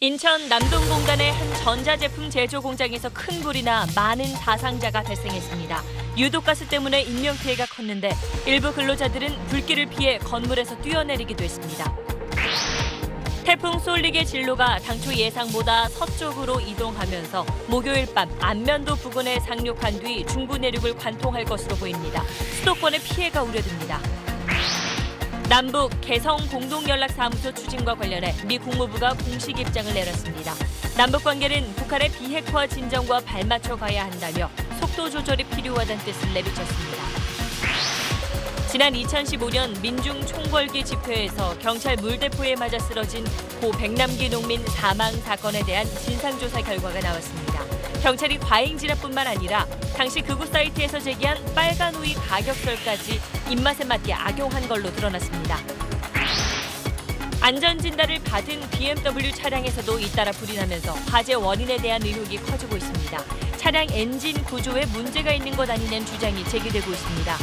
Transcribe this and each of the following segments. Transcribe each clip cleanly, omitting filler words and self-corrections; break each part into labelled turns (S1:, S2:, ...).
S1: 인천 남동공단의 한 전자제품 제조 공장에서 큰 불이 나 많은 사상자가 발생했습니다. 유독가스 때문에 인명피해가 컸는데 일부 근로자들은 불길을 피해 건물에서 뛰어내리기도 했습니다. 태풍 쏠릭의 진로가 당초 예상보다 서쪽으로 이동하면서 목요일 밤 안면도 부근에 상륙한 뒤 중부 내륙을 관통할 것으로 보입니다. 수도권에 피해가 우려됩니다. 남북 개성 공동연락사무소 추진과 관련해 미 국무부가 공식 입장을 내놨습니다. 남북 관계는 북한의 비핵화 진정과 발맞춰 가야 한다며 속도 조절이 필요하다는 뜻을 내비쳤습니다. 지난 2015년 민중 총궐기 집회에서 경찰 물대포에 맞아 쓰러진 고 백남기 농민 사망 사건에 대한 진상조사 결과가 나왔습니다. 경찰이 과잉 진압뿐만 아니라 당시 극우 사이트에서 제기한 빨간 우유 가격설까지 입맛에 맞게 악용한 걸로 드러났습니다. 안전진단을 받은 BMW 차량에서도 잇따라 불이 나면서 화재 원인에 대한 의혹이 커지고 있습니다. 차량 엔진 구조에 문제가 있는 것 아니냐는 주장이 제기되고 있습니다.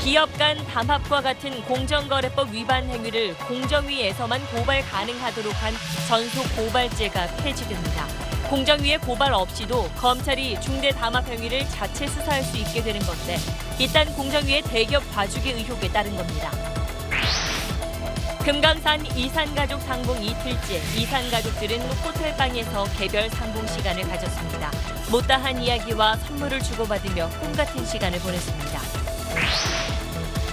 S1: 기업 간 담합과 같은 공정거래법 위반 행위를 공정위에서만 고발 가능하도록 한 전속 고발제가 폐지됩니다. 공정위의 고발 없이도 검찰이 중대 담합 행위를 자체 수사할 수 있게 되는 건데 일단 공정위의 대기업 봐주기 의혹에 따른 겁니다. 금강산 이산가족 상봉 이틀째 이산가족들은 호텔방에서 개별 상봉 시간을 가졌습니다. 못다한 이야기와 선물을 주고받으며 꿈같은 시간을 보냈습니다.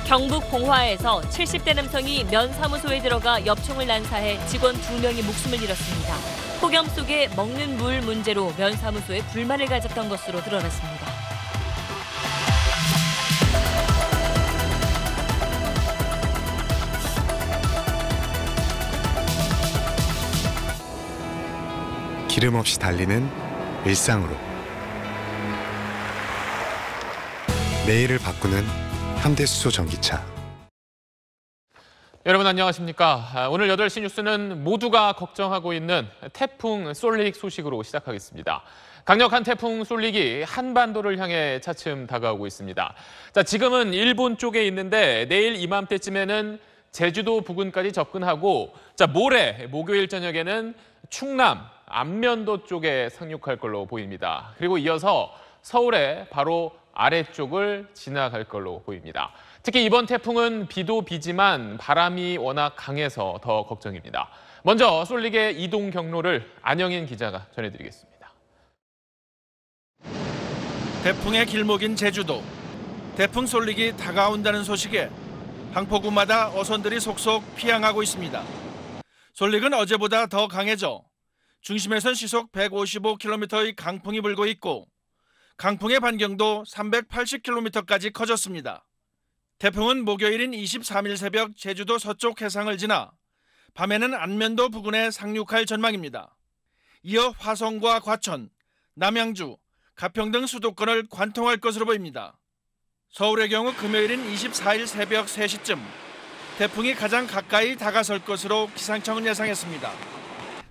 S1: 경북 봉화에서 70대 남성이 면사무소에 들어가 엽총을 난사해 직원 2명이 목숨을 잃었습니다. 폭염 속에 먹는 물 문제로 면사무소에 불만을 가졌던 것으로 드러났습니다.
S2: 기름 없이 달리는 일상으로 내일을 바꾸는 현대수소 전기차.
S3: 여러분 안녕하십니까? 오늘 8시 뉴스는 모두가 걱정하고 있는 태풍 쏠릭 소식으로 시작하겠습니다. 강력한 태풍 쏠릭이 한반도를 향해 차츰 다가오고 있습니다. 자, 지금은 일본 쪽에 있는데 내일 이맘때쯤에는 제주도 부근까지 접근하고 모레 목요일 저녁에는 충남, 안면도 쪽에 상륙할 걸로 보입니다. 그리고 이어서 서울의 바로 아래쪽을 지나갈 걸로 보입니다. 특히 이번 태풍은 비도 비지만 바람이 워낙 강해서 더 걱정입니다. 먼저 쏠릭의 이동 경로를 안영인 기자가 전해드리겠습니다.
S4: 태풍의 길목인 제주도. 태풍 쏠릭이 다가온다는 소식에 항포구마다 어선들이 속속 피항하고 있습니다. 쏠릭은 어제보다 더 강해져 중심에선 시속 155km의 강풍이 불고 있고 강풍의 반경도 380km까지 커졌습니다. 태풍은 목요일인 23일 새벽 제주도 서쪽 해상을 지나 밤에는 안면도 부근에 상륙할 전망입니다. 이어 화성과 과천, 남양주, 가평 등 수도권을 관통할 것으로 보입니다. 서울의 경우 금요일인 24일 새벽 3시쯤 태풍이 가장 가까이 다가설 것으로 기상청은 예상했습니다.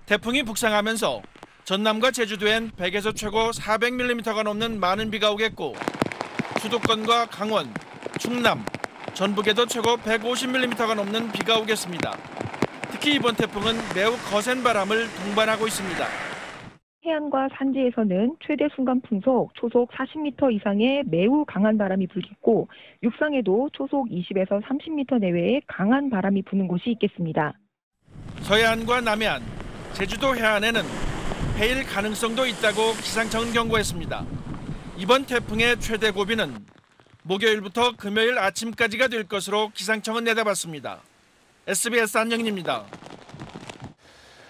S4: 태풍이 북상하면서 전남과 제주도엔 100에서 최고 400mm가 넘는 많은 비가 오겠고 수도권과 강원, 충남, 전북에도 최고 150mm가 넘는 비가 오겠습니다. 특히 이번 태풍은 매우 거센 바람을 동반하고 있습니다.
S5: 해안과 산지에서는 최대 순간 풍속 초속 40m 이상의 매우 강한 바람이 불겠고 육상에도 초속 20에서 30m 내외의 강한 바람이 부는 곳이 있겠습니다.
S4: 서해안과 남해안, 제주도 해안에는 해일 가능성도 있다고 기상청은 경고했습니다. 이번 태풍의 최대 고비는 목요일부터 금요일 아침까지가 될 것으로 기상청은 내다봤습니다. SBS 안영인입니다.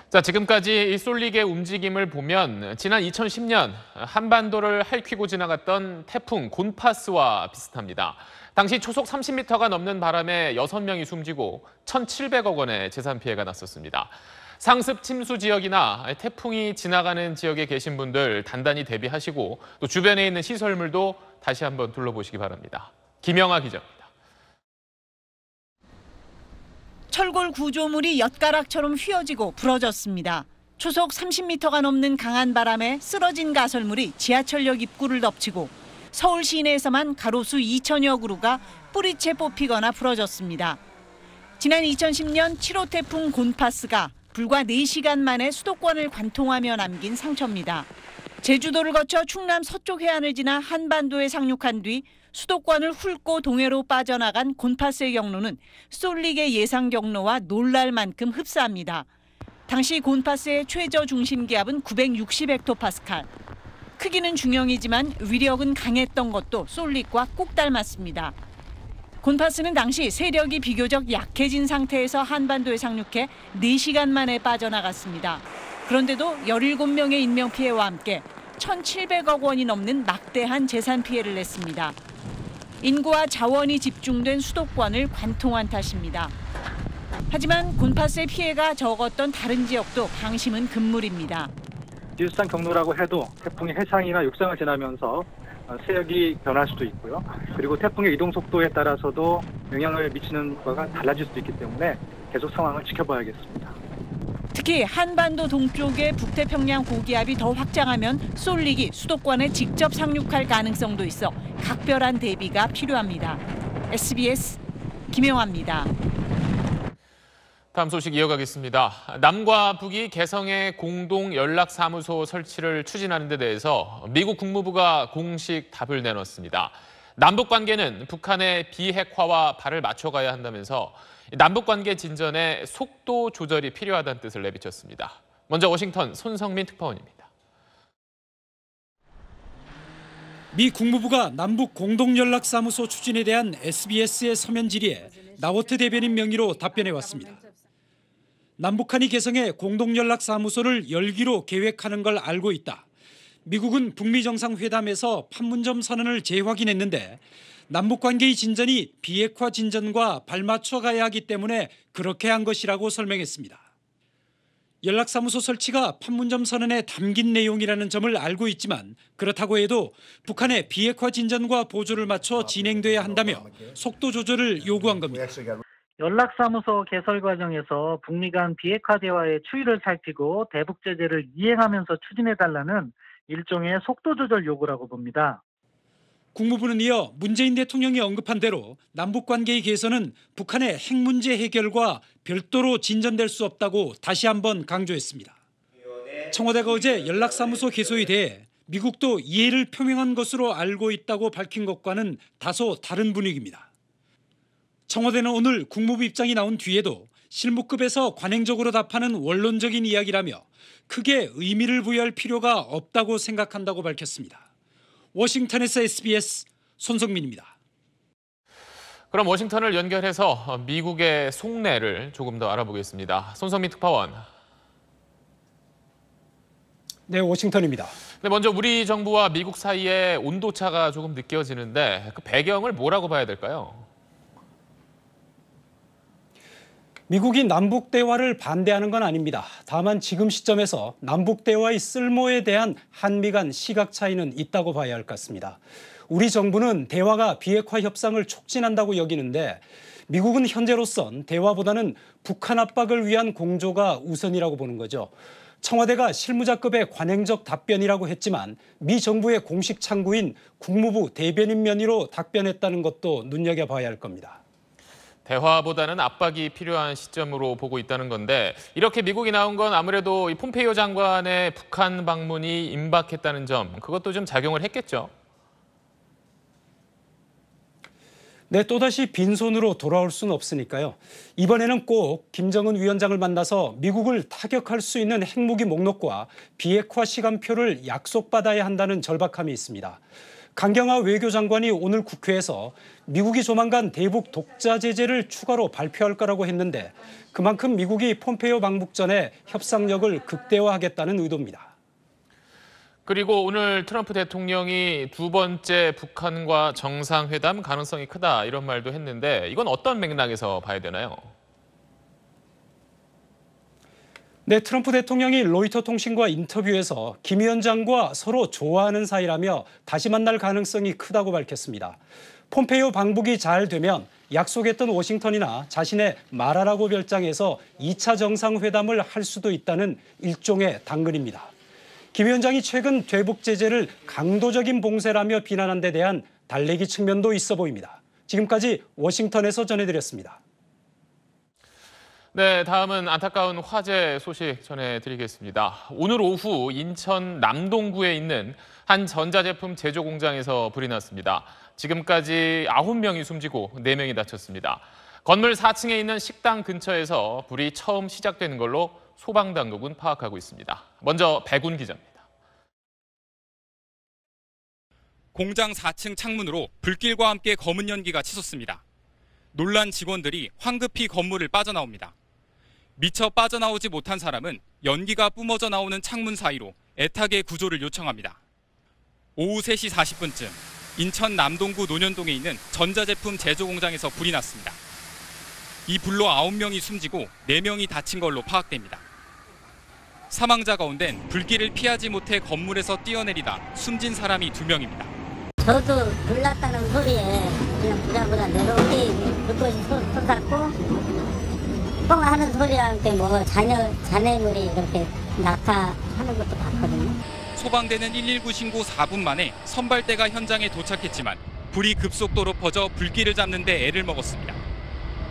S3: 자, 지금까지 이 쏠릭의 움직임을 보면 지난 2010년 한반도를 핥히고 지나갔던 태풍 곤파스와 비슷합니다. 당시 초속 30m가 넘는 바람에 6명이 숨지고 1,700억 원의 재산 피해가 났었습니다. 상습 침수 지역이나 태풍이 지나가는 지역에 계신 분들 단단히 대비하시고 또 주변에 있는 시설물도 다시 한번 둘러보시기 바랍니다. 김영하 기자입니다.
S6: 철골 구조물이 엿가락처럼 휘어지고 부러졌습니다. 초속 30m가 넘는 강한 바람에 쓰러진 가설물이 지하철역 입구를 덮치고 서울 시내에서만 가로수 2천여 그루가 뿌리채 뽑히거나 부러졌습니다. 지난 2010년 7호 태풍 곤파스가 불과 4시간 만에 수도권을 관통하며 남긴 상처입니다. 제주도를 거쳐 충남 서쪽 해안을 지나 한반도에 상륙한 뒤 수도권을 훑고 동해로 빠져나간 곤파스의 경로는 쏠릭의 예상 경로와 놀랄 만큼 흡사합니다. 당시 곤파스의 최저 중심 기압은 960헥토파스칼. 크기는 중형이지만 위력은 강했던 것도 쏠릭과 꼭 닮았습니다. 곤파스는 당시 세력이 비교적 약해진 상태에서 한반도에 상륙해 4시간 만에 빠져나갔습니다. 그런데도 17명의 인명피해와 함께 1,700억 원이 넘는 막대한 재산 피해를 냈습니다. 인구와 자원이 집중된 수도권을 관통한 탓입니다. 하지만 곤파스의 피해가 적었던 다른 지역도 방심은 금물입니다.
S7: 비슷한 경로라고 해도 태풍이 해상이나 육상을 지나면서 세력이 변할 수도 있고요. 그리고 태풍의 이동 속도에 따라서도 영향을 미치는 바가 달라질 수도 있기 때문에 계속 상황을 지켜봐야겠습니다.
S6: 특히 한반도 동쪽의 북태평양 고기압이 더 확장하면 쏠릭이 수도권에 직접 상륙할 가능성도 있어 각별한 대비가 필요합니다. SBS 김영아입니다.
S3: 다음 소식 이어가겠습니다. 남과 북이 개성의 공동 연락사무소 설치를 추진하는 데 대해서 미국 국무부가 공식 답을 내놨습니다. 남북 관계는 북한의 비핵화와 발을 맞춰가야 한다면서 남북 관계 진전에 속도 조절이 필요하다는 뜻을 내비쳤습니다. 먼저 워싱턴 손성민 특파원입니다.
S8: 미 국무부가 남북 공동연락사무소 추진에 대한 SBS의 서면 질의에 나워트 대변인 명의로 답변해 왔습니다. 남북한이 개성에 공동연락사무소를 열기로 계획하는 걸 알고 있다. 미국은 북미 정상회담에서 판문점 선언을 재확인했는데 남북관계의 진전이 비핵화 진전과 발맞춰 가야 하기 때문에 그렇게 한 것이라고 설명했습니다. 연락사무소 설치가 판문점 선언에 담긴 내용이라는 점을 알고 있지만 그렇다고 해도 북한의 비핵화 진전과 보조를 맞춰 진행돼야 한다며 속도 조절을 요구한 겁니다.
S9: 연락사무소 개설 과정에서 북미 간 비핵화 대화의 추이를 살피고 대북 제재를 이행하면서 추진해달라는 일종의 속도 조절 요구라고 봅니다.
S8: 국무부는 이어 문재인 대통령이 언급한 대로 남북관계의 개선은 북한의 핵 문제 해결과 별도로 진전될 수 없다고 다시 한번 강조했습니다. 청와대가 어제 연락사무소 개소에 대해 미국도 이해를 표명한 것으로 알고 있다고 밝힌 것과는 다소 다른 분위기입니다. 청와대는 오늘 국무부 입장이 나온 뒤에도 실무급에서 관행적으로 답하는 원론적인 이야기라며 크게 의미를 부여할 필요가 없다고 생각한다고 밝혔습니다. 워싱턴에서 SBS 손성민입니다.
S3: 그럼 워싱턴을 연결해서 미국의 속내를 조금 더 알아보겠습니다. 손성민 특파원.
S8: 네, 워싱턴입니다.
S3: 네, 먼저 우리 정부와 미국 사이에 온도차가 조금 느껴지는데 그 배경을 뭐라고 봐야 될까요?
S8: 미국이 남북 대화를 반대하는 건 아닙니다. 다만 지금 시점에서 남북 대화의 쓸모에 대한 한미 간 시각 차이는 있다고 봐야 할 것 같습니다. 우리 정부는 대화가 비핵화 협상을 촉진한다고 여기는데 미국은 현재로선 대화보다는 북한 압박을 위한 공조가 우선이라고 보는 거죠. 청와대가 실무자급의 관행적 답변이라고 했지만 미 정부의 공식 창구인 국무부 대변인 면의로 답변했다는 것도 눈여겨봐야 할 겁니다.
S3: 대화보다는 압박이 필요한 시점으로 보고 있다는 건데 이렇게 미국이 나온 건 아무래도 이 폼페이오 장관의 북한 방문이 임박했다는 점, 그것도 좀 작용을 했겠죠?
S8: 네, 또다시 빈손으로 돌아올 수는 없으니까요. 이번에는 꼭 김정은 위원장을 만나서 미국을 타격할 수 있는 핵무기 목록과 비핵화 시간표를 약속받아야 한다는 절박함이 있습니다. 강경화 외교장관이 오늘 국회에서 미국이 조만간 대북 독자 제재를 추가로 발표할 거라고 했는데 그만큼 미국이 폼페이오 방북 전에 협상력을 극대화하겠다는 의도입니다.
S3: 그리고 오늘 트럼프 대통령이 두 번째 북한과 정상회담 가능성이 크다 이런 말도 했는데 이건 어떤 맥락에서 봐야 되나요?
S8: 네, 트럼프 대통령이 로이터 통신과 인터뷰에서 김 위원장과 서로 좋아하는 사이라며 다시 만날 가능성이 크다고 밝혔습니다. 폼페이오 방북이 잘 되면 약속했던 워싱턴이나 자신의 말하라고 별장에서 2차 정상회담을 할 수도 있다는 일종의 당근입니다. 김 위원장이 최근 대북 제재를 강도적인 봉쇄라며 비난한 데 대한 달래기 측면도 있어 보입니다. 지금까지 워싱턴에서 전해드렸습니다.
S3: 네, 다음은 안타까운 화재 소식 전해드리겠습니다. 오늘 오후 인천 남동구에 있는 한 전자제품 제조 공장에서 불이 났습니다. 지금까지 9명이 숨지고 4명이 다쳤습니다. 건물 4층에 있는 식당 근처에서 불이 처음 시작되는 걸로 소방당국은 파악하고 있습니다. 먼저 백운 기자입니다.
S10: 공장 4층 창문으로 불길과 함께 검은 연기가 치솟습니다. 놀란 직원들이 황급히 건물을 빠져나옵니다. 미처 빠져나오지 못한 사람은 연기가 뿜어져 나오는 창문 사이로 애타게 구조를 요청합니다. 오후 3시 40분쯤 인천 남동구 논현동에 있는 전자제품 제조 공장에서 불이 났습니다. 이 불로 9명이 숨지고 4명이 다친 걸로 파악됩니다. 사망자 가운데는 불길을 피하지 못해 건물에서 뛰어내리다 숨진 사람이 2명입니다.
S11: 저도 불났다는 소리에 그냥 부랴부랴 내려오기 불꽃이 솟았고 뻥 하는 소리와 함께 잔해물이 이렇게 낙하하는 것도 봤거든요.
S10: 소방대는 119 신고 4분 만에 선발대가 현장에 도착했지만 불이 급속도로 퍼져 불길을 잡는 데 애를 먹었습니다.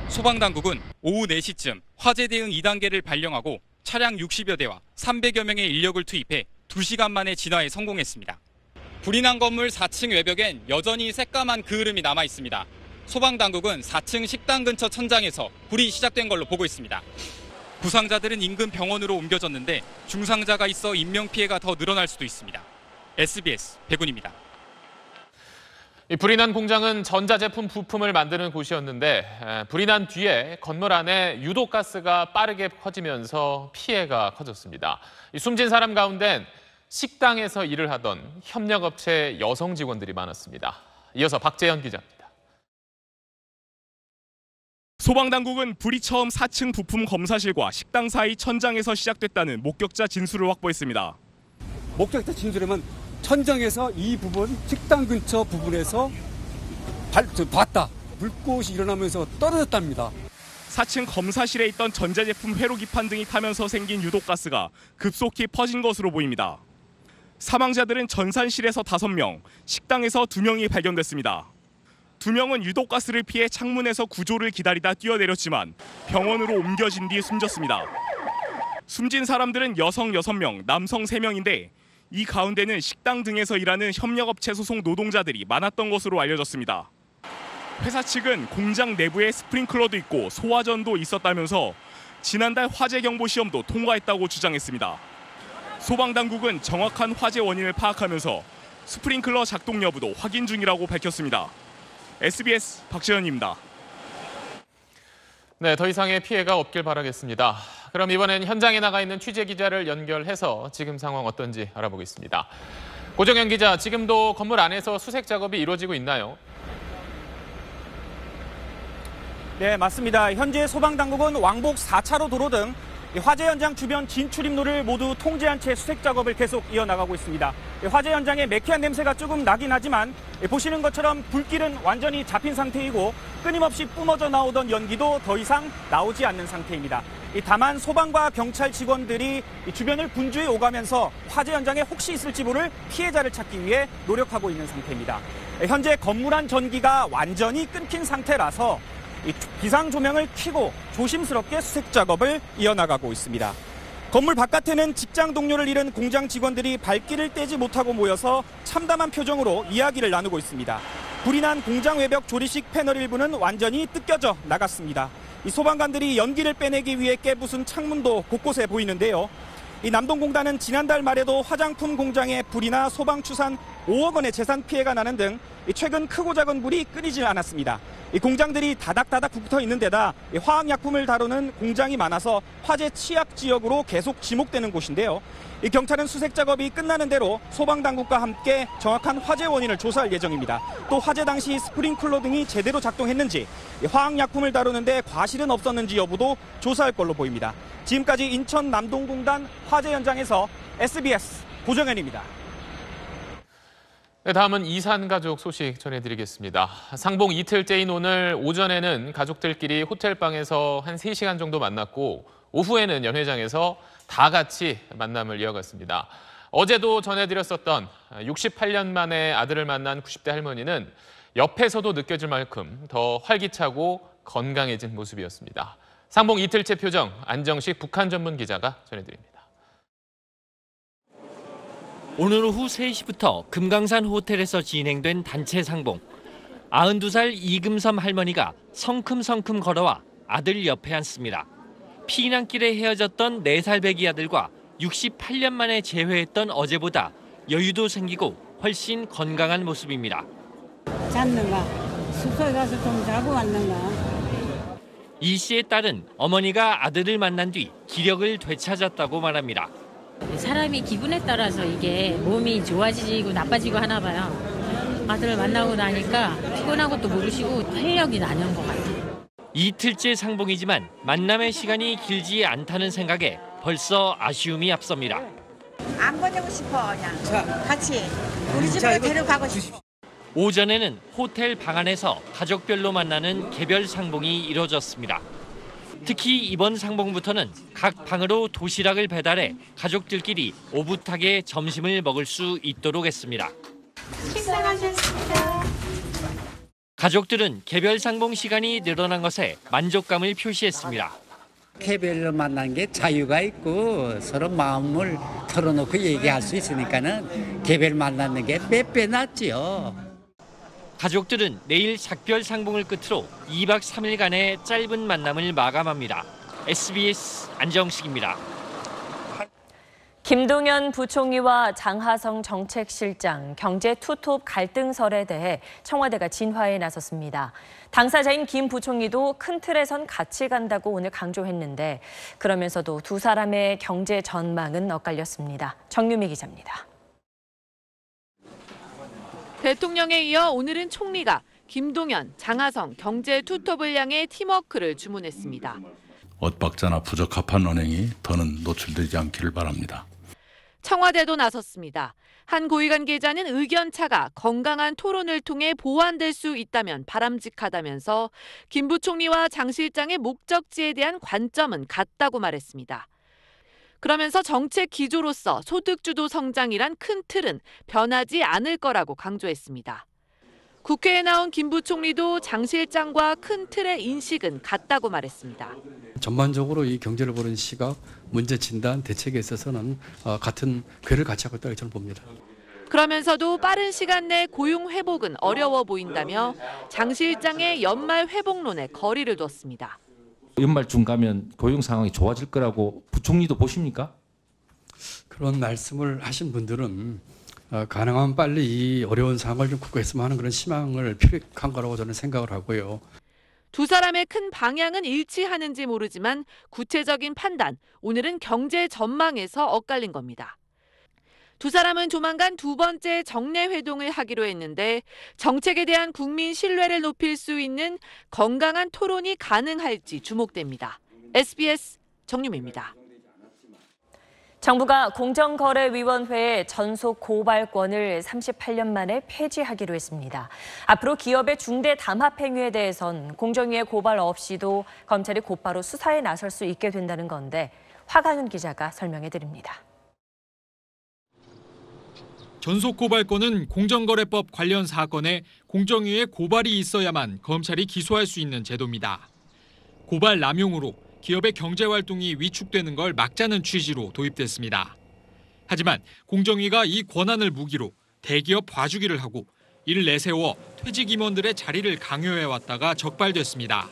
S10: 소방당국은 오후 4시쯤 화재 대응 2단계를 발령하고 차량 60여 대와 300여 명의 인력을 투입해 2시간 만에 진화에 성공했습니다. 불이 난 건물 4층 외벽엔 여전히 새까만 그을음이 남아 있습니다. 소방당국은 4층 식당 근처 천장에서 불이 시작된 걸로 보고 있습니다. 부상자들은 인근 병원으로 옮겨졌는데 중상자가 있어 인명피해가 더 늘어날 수도 있습니다. SBS 백운입니다.
S3: 불이 난 공장은 전자제품 부품을 만드는 곳이었는데 불이 난 뒤에 건물 안에 유독가스가 빠르게 퍼지면서 피해가 커졌습니다. 숨진 사람 가운데는 식당에서 일을 하던 협력업체 여성 직원들이 많았습니다. 이어서 박재현 기자입니다.
S12: 소방당국은 불이 처음 4층 부품 검사실과 식당 사이 천장에서 시작됐다는 목격자 진술을 확보했습니다.
S13: 목격자 진술에는 천장에서 이 부분, 식당 근처 부분에서 봤다. 불꽃이 일어나면서 떨어졌답니다.
S12: 4층 검사실에 있던 전자제품 회로기판 등이 타면서 생긴 유독가스가 급속히 퍼진 것으로 보입니다. 사망자들은 전산실에서 5명, 식당에서 2명이 발견됐습니다. 2명은 유독가스를 피해 창문에서 구조를 기다리다 뛰어내렸지만 병원으로 옮겨진 뒤 숨졌습니다. 숨진 사람들은 여성 6명, 남성 3명인데 이 가운데는 식당 등에서 일하는 협력업체 소속 노동자들이 많았던 것으로 알려졌습니다. 회사 측은 공장 내부에 스프링클러도 있고 소화전도 있었다면서 지난달 화재 경보 시험도 통과했다고 주장했습니다. 소방당국은 정확한 화재 원인을 파악하면서 스프링클러 작동 여부도 확인 중이라고 밝혔습니다. SBS 박재현입니다.
S3: 네, 더 이상의 피해가 없길 바라겠습니다. 그럼 이번엔 현장에 나가 있는 취재 기자를 연결해서 지금 상황 어떤지 알아보겠습니다. 고정현 기자, 지금도 건물 안에서 수색 작업이 이루어지고 있나요?
S14: 네, 맞습니다. 현재 소방당국은 왕복 4차로 도로 등 화재 현장 주변 진출입로를 모두 통제한 채 수색 작업을 계속 이어나가고 있습니다. 화재 현장에 매캐한 냄새가 조금 나긴 하지만 보시는 것처럼 불길은 완전히 잡힌 상태이고 끊임없이 뿜어져 나오던 연기도 더 이상 나오지 않는 상태입니다. 다만 소방과 경찰 직원들이 주변을 분주히 오가면서 화재 현장에 혹시 있을지 모를 피해자를 찾기 위해 노력하고 있는 상태입니다. 현재 건물 안 전기가 완전히 끊긴 상태라서 비상 조명을 켜고 조심스럽게 수색 작업을 이어나가고 있습니다. 건물 바깥에는 직장 동료를 잃은 공장 직원들이 발길을 떼지 못하고 모여서 참담한 표정으로 이야기를 나누고 있습니다. 불이 난 공장 외벽 조리식 패널 일부는 완전히 뜯겨져 나갔습니다. 이 소방관들이 연기를 빼내기 위해 깨부순 창문도 곳곳에 보이는데요. 이 남동공단은 지난달 말에도 화장품 공장에 불이나 소방추산 5억 원의 재산 피해가 나는 등 최근 크고 작은 불이 끊이질 않았습니다. 이 공장들이 다닥다닥 붙어 있는 데다 화학약품을 다루는 공장이 많아서 화재 취약 지역으로 계속 지목되는 곳인데요. 이 경찰은 수색 작업이 끝나는 대로 소방당국과 함께 정확한 화재 원인을 조사할 예정입니다. 또 화재 당시 스프링클러 등이 제대로 작동했는지, 화학약품을 다루는데 과실은 없었는지 여부도 조사할 걸로 보입니다. 지금까지 인천 남동공단 화재 현장에서 SBS 고정현입니다.
S3: 네, 다음은 이산 가족 소식 전해드리겠습니다. 상봉 이틀째인 오늘 오전에는 가족들끼리 호텔방에서 한 3시간 정도 만났고 오후에는 연회장에서 다 같이 만남을 이어갔습니다. 어제도 전해드렸었던 68년 만에 아들을 만난 90대 할머니는 옆에서도 느껴질 만큼 더 활기차고 건강해진 모습이었습니다. 상봉 이틀째 표정, 안정식 북한 전문 기자가 전해드립니다.
S15: 오늘 오후 3시부터 금강산 호텔에서 진행된 단체 상봉. 92살 이금섬 할머니가 성큼성큼 걸어와 아들 옆에 앉습니다. 피난길에 헤어졌던 4살 배기 아들과 68년 만에 재회했던 어제보다 여유도 생기고 훨씬 건강한 모습입니다.
S16: 잤는가? 숙소에 가서 좀 자고 왔는가?
S15: 이 씨의 딸은 어머니가 아들을 만난 뒤 기력을 되찾았다고 말합니다.
S17: 사람이 기분에 따라서 이게 몸이 좋아지고 나빠지고 하나 봐요. 아들을 만나고 나니까 피곤한 것도 모르시고 활력이 나는 것 같아요.
S15: 이틀째 상봉이지만 만남의 시간이 길지 않다는 생각에 벌써 아쉬움이 앞섭니다.
S18: 안 보내고 싶어 그냥. 같이 우리 집으로 데려가고 싶어.
S15: 오전에는 호텔 방 안에서 가족별로 만나는 개별 상봉이 이뤄졌습니다. 특히 이번 상봉부터는 각 방으로 도시락을 배달해 가족들끼리 오붓하게 점심을 먹을 수 있도록 했습니다.
S18: 식사하셨습니다.
S15: 가족들은 개별 상봉 시간이 늘어난 것에 만족감을 표시했습니다.
S19: 개별로 만난 게 자유가 있고 서로 마음을 털어놓고 얘기할 수 있으니까는 개별 만나는 게 몇 배 낫지요.
S15: 가족들은 내일 작별 상봉을 끝으로 2박 3일간의 짧은 만남을 마감합니다. SBS 안정식입니다.
S1: 김동연 부총리와 장하성 정책실장 경제 투톱 갈등설에 대해 청와대가 진화에 나섰습니다. 당사자인 김 부총리도 큰 틀에선 같이 간다고 오늘 강조했는데 그러면서도 두 사람의 경제 전망은 엇갈렸습니다. 정유미 기자입니다.
S20: 대통령에 이어 오늘은 총리가 김동연, 장하성 경제 투톱을 향해 팀워크를 주문했습니다.
S21: 엇박자나 부적합한 언행이 더는 노출되지 않기를 바랍니다.
S20: 청와대도 나섰습니다. 한 고위 관계자는 의견차가 건강한 토론을 통해 보완될 수 있다면 바람직하다면서 김 부총리와 장 실장의 목적지에 대한 관점은 같다고 말했습니다. 그러면서 정책 기조로서 소득주도 성장이란 큰 틀은 변하지 않을 거라고 강조했습니다. 국회에 나온 김 부총리도 장 실장과 큰 틀의 인식은 같다고 말했습니다.
S13: 전반적으로 이 경제를 보는 시각, 문제 진단, 대책에 있어서는 같은 궤를 같이 하고 있다고 저는 봅니다.
S20: 그러면서도 빠른 시간 내 고용 회복은 어려워 보인다며 장 실장의 연말 회복론에 거리를 뒀습니다.
S22: 연말쯤 가면 고용 상황이 좋아질 거라고 부총리도 보십니까?
S13: 그런 말씀을 하신 분들은 가능하면 빨리 이 어려운 상황을 좀 극복했으면 하는 그런 희망을 표력한 거라고 저는 생각을 하고요.
S20: 두 사람의 큰 방향은 일치하는지 모르지만 구체적인 판단, 오늘은 경제 전망에서 엇갈린 겁니다. 두 사람은 조만간 두 번째 정례 회동을 하기로 했는데 정책에 대한 국민 신뢰를 높일 수 있는 건강한 토론이 가능할지 주목됩니다. SBS 정유미입니다.
S1: 정부가 공정거래위원회의 전속 고발권을 38년 만에 폐지하기로 했습니다. 앞으로 기업의 중대 담합 행위에 대해선 공정위의 고발 없이도 검찰이 곧바로 수사에 나설 수 있게 된다는 건데 화강윤 기자가 설명해 드립니다.
S23: 전속 고발권은 공정거래법 관련 사건에 공정위의 고발이 있어야만 검찰이 기소할 수 있는 제도입니다. 고발 남용으로 기업의 경제활동이 위축되는 걸 막자는 취지로 도입됐습니다. 하지만 공정위가 이 권한을 무기로 대기업 봐주기를 하고 이를 내세워 퇴직 임원들의 자리를 강요해왔다가 적발됐습니다.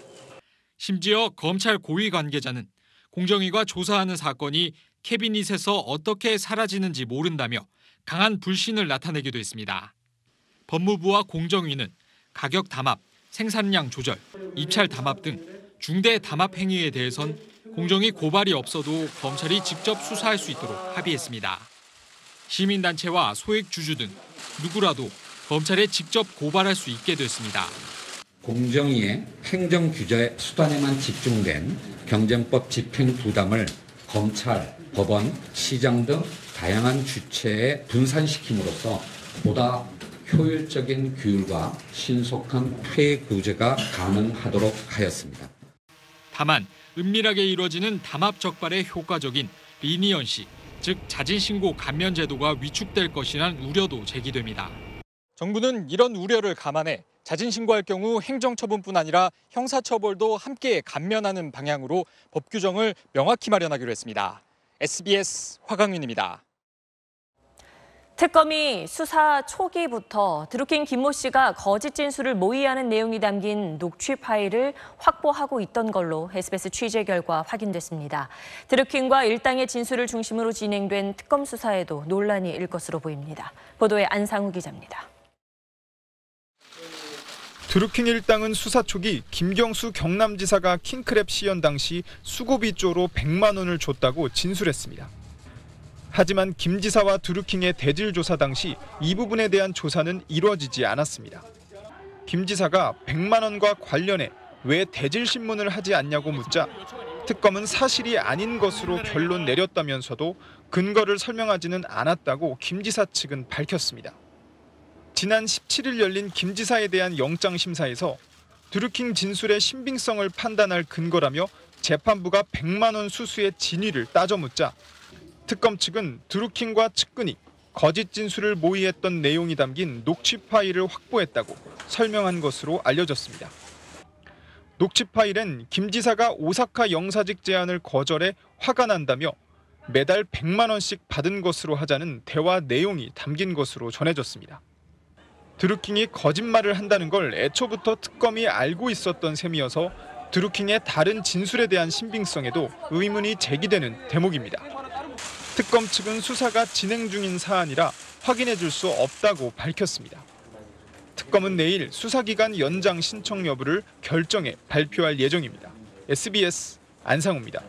S23: 심지어 검찰 고위 관계자는 공정위가 조사하는 사건이 캐비닛에서 어떻게 사라지는지 모른다며 강한 불신을 나타내기도 했습니다. 법무부와 공정위는 가격 담합, 생산량 조절, 입찰 담합 등 중대 담합 행위에 대해선 공정위 고발이 없어도 검찰이 직접 수사할 수 있도록 합의했습니다. 시민단체와 소액주주 등 누구라도 검찰에 직접 고발할 수 있게 됐습니다.
S24: 공정위의 행정규제 수단에만 집중된 경쟁법 집행 부담을 검찰, 법원, 시장 등 다양한 주체에 분산시킴으로써 보다 효율적인 규율과 신속한 폐해 구제가 가능하도록 하였습니다.
S23: 다만 은밀하게 이루어지는 담합 적발에 효과적인 리니언시, 즉 자진신고 감면 제도가 위축될 것이란 우려도 제기됩니다.
S25: 정부는 이런 우려를 감안해
S2: 자진 신고할 경우 행정처분뿐 아니라 형사처벌도 함께 감면하는 방향으로 법 규정을 명확히 마련하기로 했습니다. SBS 화강윤입니다.
S1: 특검이 수사 초기부터 드루킹 김모 씨가 거짓 진술을 모의하는 내용이 담긴 녹취 파일을 확보하고 있던 걸로 SBS 취재 결과 확인됐습니다. 드루킹과 일당의 진술을 중심으로 진행된 특검 수사에도 논란이 일 것으로 보입니다. 보도에 안상우 기자입니다.
S4: 드루킹 일당은 수사 초기 김경수 경남지사가 킹크랩 시연 당시 수고비 쪼로 100만 원을 줬다고 진술했습니다. 하지만 김 지사와 드루킹의 대질 조사 당시 이 부분에 대한 조사는 이루어지지 않았습니다. 김 지사가 100만 원과 관련해 왜 대질 신문을 하지 않냐고 묻자 특검은 사실이 아닌 것으로 결론 내렸다면서도 근거를 설명하지는 않았다고 김 지사 측은 밝혔습니다. 지난 17일 열린 김 지사에 대한 영장 심사에서 드루킹 진술의 신빙성을 판단할 근거라며 재판부가 100만 원 수수의 진위를 따져 묻자 특검 측은 드루킹과 측근이 거짓 진술을 모의했던 내용이 담긴 녹취 파일을 확보했다고 설명한 것으로 알려졌습니다. 녹취 파일엔 김 지사가 오사카 영사직 제안을 거절해 화가 난다며 매달 100만 원씩 받은 것으로 하자는 대화 내용이 담긴 것으로 전해졌습니다. 드루킹이 거짓말을 한다는 걸 애초부터 특검이 알고 있었던 셈이어서 드루킹의 다른 진술에 대한 신빙성에도 의문이 제기되는 대목입니다. 특검 측은 수사가 진행 중인 사안이라 확인해 줄 수 없다고 밝혔습니다. 특검은 내일 수사기간 연장 신청 여부를 결정해 발표할 예정입니다. SBS 안상우입니다.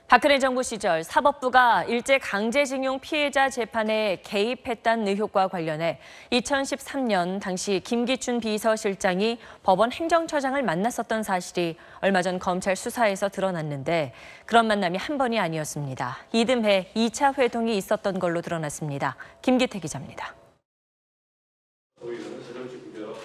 S1: 박근혜 정부 시절 사법부가 일제 강제징용 피해자 재판에 개입했다는 의혹과 관련해 2013년 당시 김기춘 비서실장이 법원 행정처장을 만났었던 사실이 얼마 전 검찰 수사에서 드러났는데 그런 만남이 한 번이 아니었습니다. 이듬해 2차 회동이 있었던 걸로 드러났습니다. 김기태 기자입니다.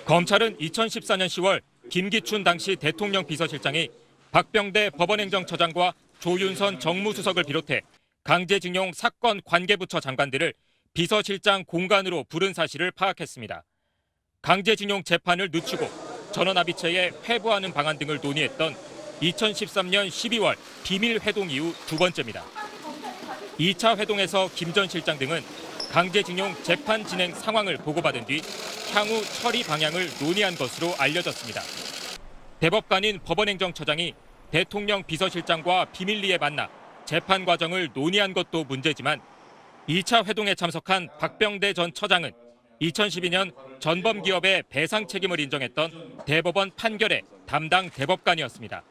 S10: 검찰은 2014년 10월 김기춘 당시 대통령 비서실장이 박병대 법원행정처장과 조윤선 정무수석을 비롯해 강제징용 사건 관계부처 장관들을 비서실장 공간으로 부른 사실을 파악했습니다. 강제징용 재판을 늦추고 전원합의체에 회부하는 방안 등을 논의했던 2013년 12월 비밀 회동 이후 두 번째입니다. 2차 회동에서 김 전 실장 등은 강제징용 재판 진행 상황을 보고받은 뒤 향후 처리 방향을 논의한 것으로 알려졌습니다. 대법관인 법원행정처장이 대통령 비서실장과 비밀리에 만나 재판 과정을 논의한 것도 문제지만 2차 회동에 참석한 박병대 전 처장은 2012년 전범기업의 배상 책임을 인정했던 대법원 판결의 담당 대법관이었습니다.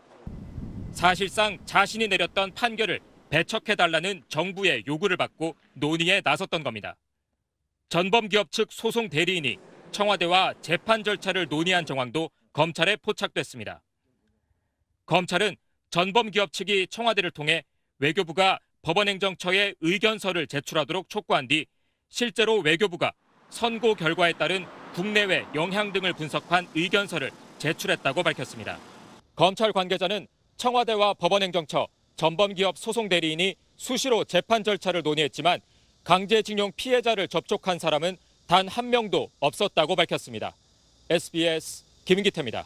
S10: 사실상 자신이 내렸던 판결을 배척해달라는 정부의 요구를 받고 논의에 나섰던 겁니다. 전범기업 측 소송 대리인이 청와대와 재판 절차를 논의한 정황도 검찰에 포착됐습니다. 검찰은 전범기업 측이 청와대를 통해 외교부가 법원행정처에 의견서를 제출하도록 촉구한 뒤 실제로 외교부가 선고 결과에 따른 국내외 영향 등을 분석한 의견서를 제출했다고 밝혔습니다. 검찰 관계자는 청와대와 법원행정처, 전범기업 소송 대리인이 수시로 재판 절차를 논의했지만 강제징용 피해자를 접촉한 사람은 단 한 명도 없었다고 밝혔습니다. SBS 김기태입니다.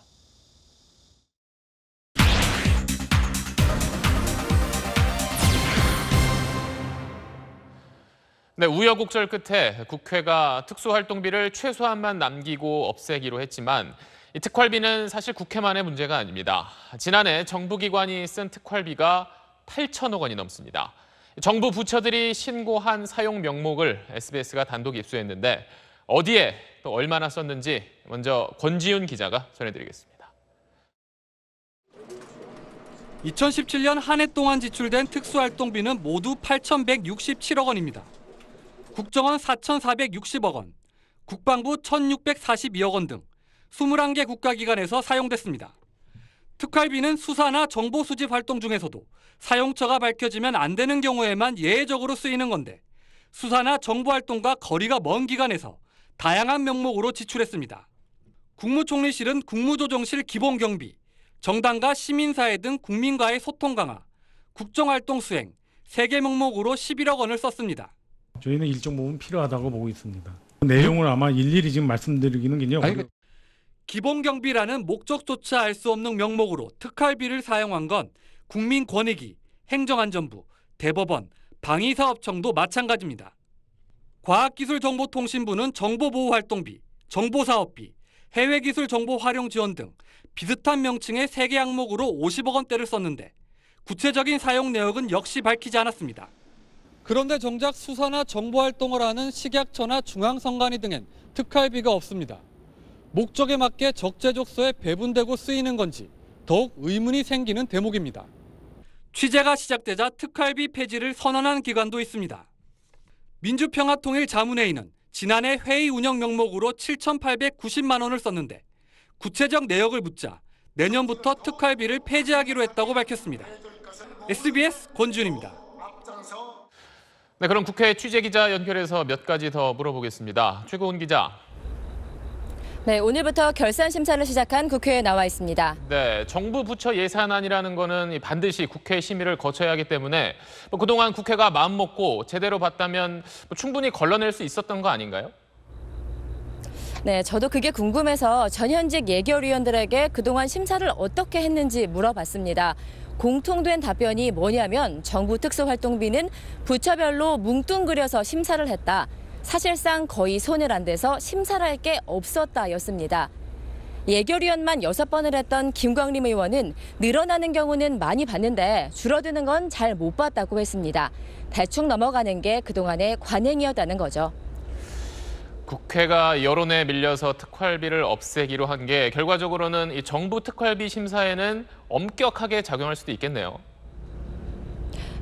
S3: 네, 우여곡절 끝에 국회가 특수활동비를 최소한만 남기고 없애기로 했지만 이 특활비는 사실 국회만의 문제가 아닙니다. 지난해 정부기관이 쓴 특활비가 8천억 원이 넘습니다. 정부 부처들이 신고한 사용 명목을 SBS가 단독 입수했는데 어디에 또 얼마나 썼는지 먼저 권지윤 기자가 전해드리겠습니다.
S5: 2017년 한 해 동안 지출된 특수활동비는 모두 8,167억 원입니다. 국정원 4,460억 원, 국방부 1,642억 원 등 21개 국가기관에서 사용됐습니다. 특활비는 수사나 정보 수집 활동 중에서도 사용처가 밝혀지면 안 되는 경우에만 예외적으로 쓰이는 건데 수사나 정보 활동과 거리가 먼 기관에서 다양한 명목으로 지출했습니다. 국무총리실은 국무조정실 기본경비, 정당과 시민사회 등 국민과의 소통 강화, 국정활동 수행, 3개 명목으로 11억 원을 썼습니다.
S7: 저희는 일정 부분 필요하다고 보고 있습니다.
S6: 내용을 아마 일일이 지금 말씀드리기는 굉장히
S5: 기본경비라는 목적조차 알 수 없는 명목으로 특활비를 사용한 건 국민권익위, 행정안전부, 대법원, 방위사업청도 마찬가지입니다. 과학기술정보통신부는 정보보호활동비, 정보사업비, 해외기술정보 활용 지원 등 비슷한 명칭의 3개 항목으로 50억 원대를 썼는데 구체적인 사용 내역은 역시 밝히지 않았습니다. 그런데 정작 수사나 정보활동을 하는 식약처나 중앙선관위 등엔 특활비가 없습니다. 목적에 맞게 적재적소에 배분되고 쓰이는 건지 더욱 의문이 생기는 대목입니다. 취재가 시작되자 특활비 폐지를 선언한 기관도 있습니다. 민주평화통일자문회의는 지난해 회의 운영 명목으로 7,890만 원을 썼는데 구체적 내역을 묻자 내년부터 특활비를 폐지하기로 했다고 밝혔습니다. SBS 권준입니다.
S3: 네, 그럼 국회 취재기자 연결해서 몇 가지 더 물어보겠습니다. 최고은 기자.
S7: 네, 오늘부터 결산 심사를 시작한 국회에 나와 있습니다.
S3: 네, 정부 부처 예산안이라는 거는 반드시 국회 심의를 거쳐야 하기 때문에 그동안 국회가 마음먹고 제대로 봤다면 충분히 걸러낼 수 있었던 거 아닌가요?
S7: 네, 저도 그게 궁금해서 전현직 예결위원들에게 그동안 심사를 어떻게 했는지 물어봤습니다. 공통된 답변이 뭐냐면 정부 특수활동비는 부처별로 뭉뚱그려서 심사를 했다. 사실상 거의 손을 안 대서 심사를 할 게 없었다였습니다. 예결위원만 6번을 했던 김광림 의원은 늘어나는 경우는 많이 봤는데 줄어드는 건 잘 못 봤다고 했습니다. 대충 넘어가는 게 그동안의 관행이었다는 거죠.
S3: 국회가 여론에 밀려서 특활비를 없애기로 한 게 결과적으로는 이 정부 특활비 심사에는 엄격하게 작용할 수도 있겠네요.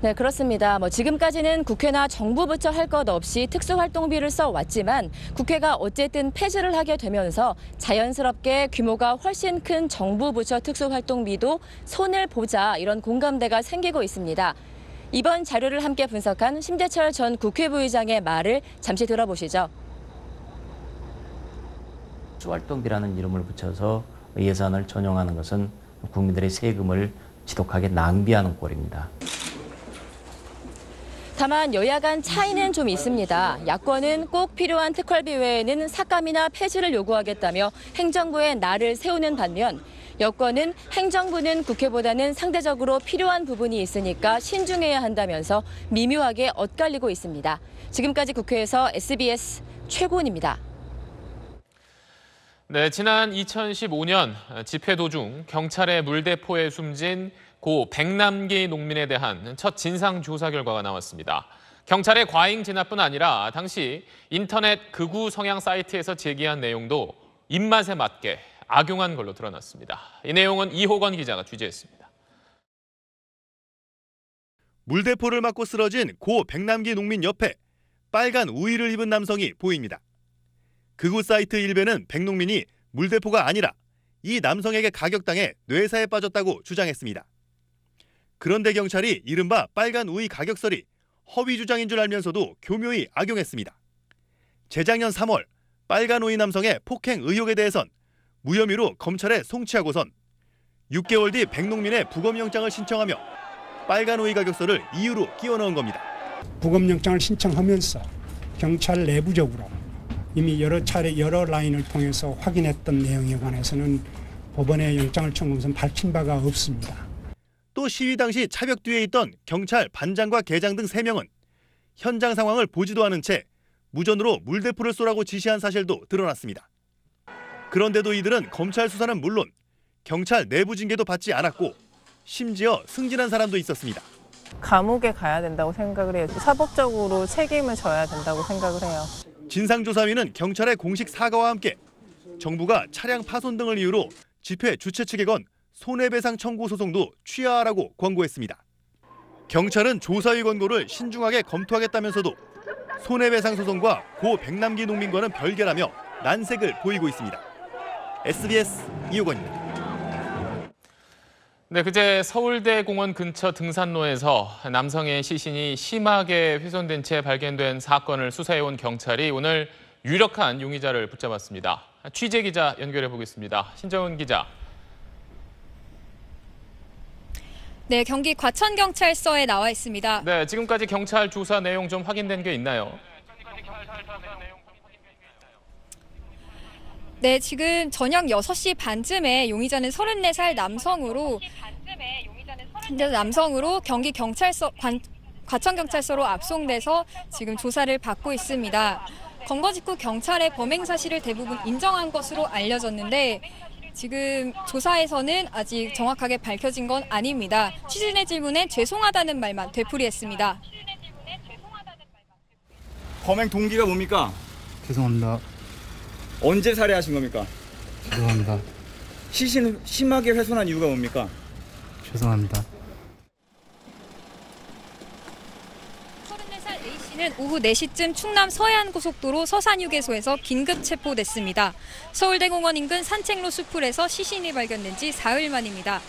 S7: 네, 그렇습니다. 지금까지는 국회나 정부 부처 할 것 없이 특수활동비를 써왔지만 국회가 어쨌든 폐지를 하게 되면서 자연스럽게 규모가 훨씬 큰 정부 부처 특수활동비도 손을 보자 이런 공감대가 생기고 있습니다. 이번 자료를 함께 분석한 심재철 전 국회부의장의 말을 잠시 들어보시죠.
S8: 특수활동비라는 이름을 붙여서 예산을 전용하는 것은 국민들의 세금을 지독하게 낭비하는 꼴입니다.
S7: 다만 여야 간 차이는 좀 있습니다. 야권은 꼭 필요한 특활비 외에는 삭감이나 폐지를 요구하겠다며 행정부에 날을 세우는 반면 여권은 행정부는 국회보다는 상대적으로 필요한 부분이 있으니까 신중해야 한다면서 미묘하게 엇갈리고 있습니다. 지금까지 국회에서 SBS 최고은입니다.
S3: 네, 지난 2015년 집회 도중 경찰의 물대포에 숨진 고 백남기 농민에 대한 첫 진상조사 결과가 나왔습니다. 경찰의 과잉 진압뿐 아니라 당시 인터넷 극우 성향 사이트에서 제기한 내용도 입맛에 맞게 악용한 걸로 드러났습니다. 이 내용은 이호건 기자가 취재했습니다.
S9: 물대포를 맞고 쓰러진 고 백남기 농민 옆에 빨간 우의를 입은 남성이 보입니다. 극우 사이트 일베는 백농민이 물대포가 아니라 이 남성에게 가격당해 뇌사에 빠졌다고 주장했습니다. 그런데 경찰이 이른바 빨간 우의 가격설이 허위 주장인 줄 알면서도 교묘히 악용했습니다. 재작년 3월 빨간 우의 남성의 폭행 의혹에 대해선 무혐의로 검찰에 송치하고선 6개월 뒤 백농민의 부검영장을 신청하며 빨간 우의 가격설을 이유로 끼워 넣은 겁니다.
S25: 부검영장을 신청하면서 경찰 내부적으로 이미 여러 차례 여러 라인을 통해서 확인했던 내용에 관해서는 법원에 영장을 청구해서 밝힌 바가 없습니다.
S9: 또 시위 당시 차벽 뒤에 있던 경찰 반장과 계장 등 3명은 현장 상황을 보지도 않은 채 무전으로 물대포를 쏘라고 지시한 사실도 드러났습니다. 그런데도 이들은 검찰 수사는 물론 경찰 내부 징계도 받지 않았고 심지어 승진한 사람도 있었습니다.
S26: 감옥에 가야 된다고 생각을 해요. 사법적으로 책임을 져야 된다고 생각을 해요.
S9: 진상조사위는 경찰의 공식 사과와 함께 정부가 차량 파손 등을 이유로 집회 주최 측에 건 손해배상 청구 소송도 취하하라고 권고했습니다. 경찰은 조사위 권고를 신중하게 검토하겠다면서도 손해배상 소송과 고 백남기 농민과는 별개라며 난색을 보이고 있습니다. SBS 이호건입니다.
S3: 네, 그제 서울대 공원 근처 등산로에서 남성의 시신이 심하게 훼손된 채 발견된 사건을 수사해온 경찰이 오늘 유력한 용의자를 붙잡았습니다. 취재 기자 연결해 보겠습니다. 신정은 기자.
S27: 네, 경기 과천경찰서에 나와 있습니다.
S3: 네, 지금까지 경찰 조사 내용 좀 확인된 게 있나요?
S27: 네, 지금 저녁 6시 반쯤에 용의자는 34살 남성으로 경기 경찰서 과천경찰서로 압송돼서 지금 조사를 받고 있습니다. 검거 직후 경찰의 범행 사실을 대부분 인정한 것으로 알려졌는데 지금 조사에서는 아직 정확하게 밝혀진 건 아닙니다. 취재진의 질문에 죄송하다는 말만 되풀이했습니다.
S11: 범행 동기가 뭡니까?
S12: 죄송합니다.
S11: 언제 살해하신 겁니까?
S12: 죄송합니다.
S11: 시신을 심하게 훼손한 이유가 뭡니까?
S12: 죄송합니다.
S27: 34살 A씨는 오후 4시쯤 충남 서해안고속도로 서산휴게소에서 긴급 체포됐습니다. 서울대공원 인근 산책로 수풀에서 시신이 발견된 지 사흘 만입니다.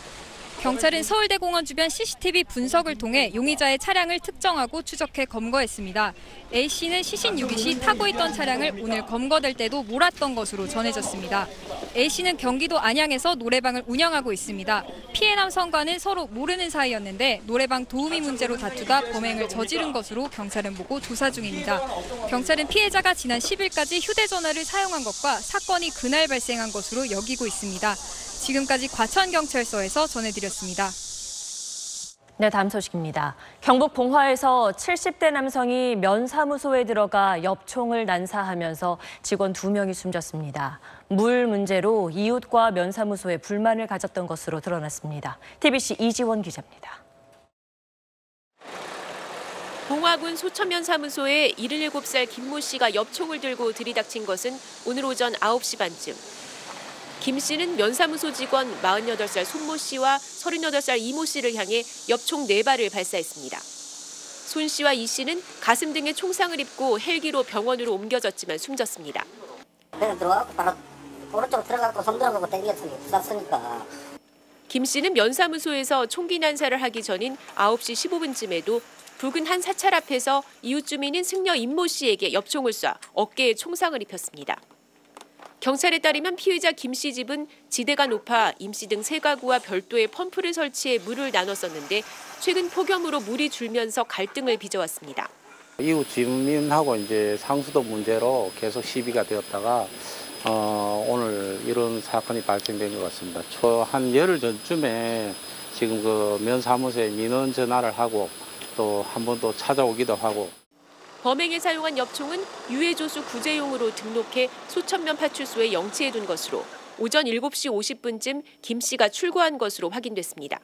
S27: 경찰은 서울대공원 주변 CCTV 분석을 통해 용의자의 차량을 특정하고 추적해 검거했습니다. A씨는 시신 유기 시 타고 있던 차량을 오늘 검거될 때도 몰았던 것으로 전해졌습니다. A씨는 경기도 안양에서 노래방을 운영하고 있습니다. 피해 남성과는 서로 모르는 사이였는데 노래방 도우미 문제로 다투다 범행을 저지른 것으로 경찰은 보고 조사 중입니다. 경찰은 피해자가 지난 10일까지 휴대전화를 사용한 것과 사건이 그날 발생한 것으로 여기고 있습니다. 지금까지 과천경찰서에서 전해드렸습니다.
S1: 네, 다음 소식입니다. 경북 봉화에서 70대 남성이 면사무소에 들어가 엽총을 난사하면서 직원 2명이 숨졌습니다. 물 문제로 이웃과 면사무소에 불만을 가졌던 것으로 드러났습니다. TBC 이지원 기자입니다.
S14: 봉화군 소천면사무소에 77살 김모 씨가 엽총을 들고 들이닥친 것은 오늘 오전 9시 반쯤. 김 씨는 면사무소 직원 48살 손모 씨와 38살 이모 씨를 향해 엽총 4발을 발사했습니다. 손 씨와 이 씨는 가슴 등에 총상을 입고 헬기로 병원으로 옮겨졌지만 숨졌습니다.
S16: 그냥 들어가고 바로 오른쪽 들어가고 손 들어가고 땡겼으니 부쌌으니까.
S14: 김 씨는 면사무소에서 총기 난사를 하기 전인 9시 15분쯤에도 붉은 한 사찰 앞에서 이웃 주민인 승려 임모 씨에게 엽총을 쏴 어깨에 총상을 입혔습니다. 경찰에 따르면 피의자 김 씨 집은 지대가 높아 임 씨 등 3가구와 별도의 펌프를 설치해 물을 나눴었는데 최근 폭염으로 물이 줄면서 갈등을 빚어왔습니다.
S17: 이웃 주민하고 이제 상수도 문제로 계속 시비가 되었다가 오늘 이런 사건이 발생된 것 같습니다. 한 열흘 전쯤에 지금 그 면사무소에 민원 전화를 하고 또 한 번 또 찾아오기도 하고.
S14: 범행에 사용한 엽총은 유해조수 구제용으로 등록해 소천면 파출소에 영치해둔 것으로 오전 7시 50분쯤 김 씨가 출고한 것으로 확인됐습니다.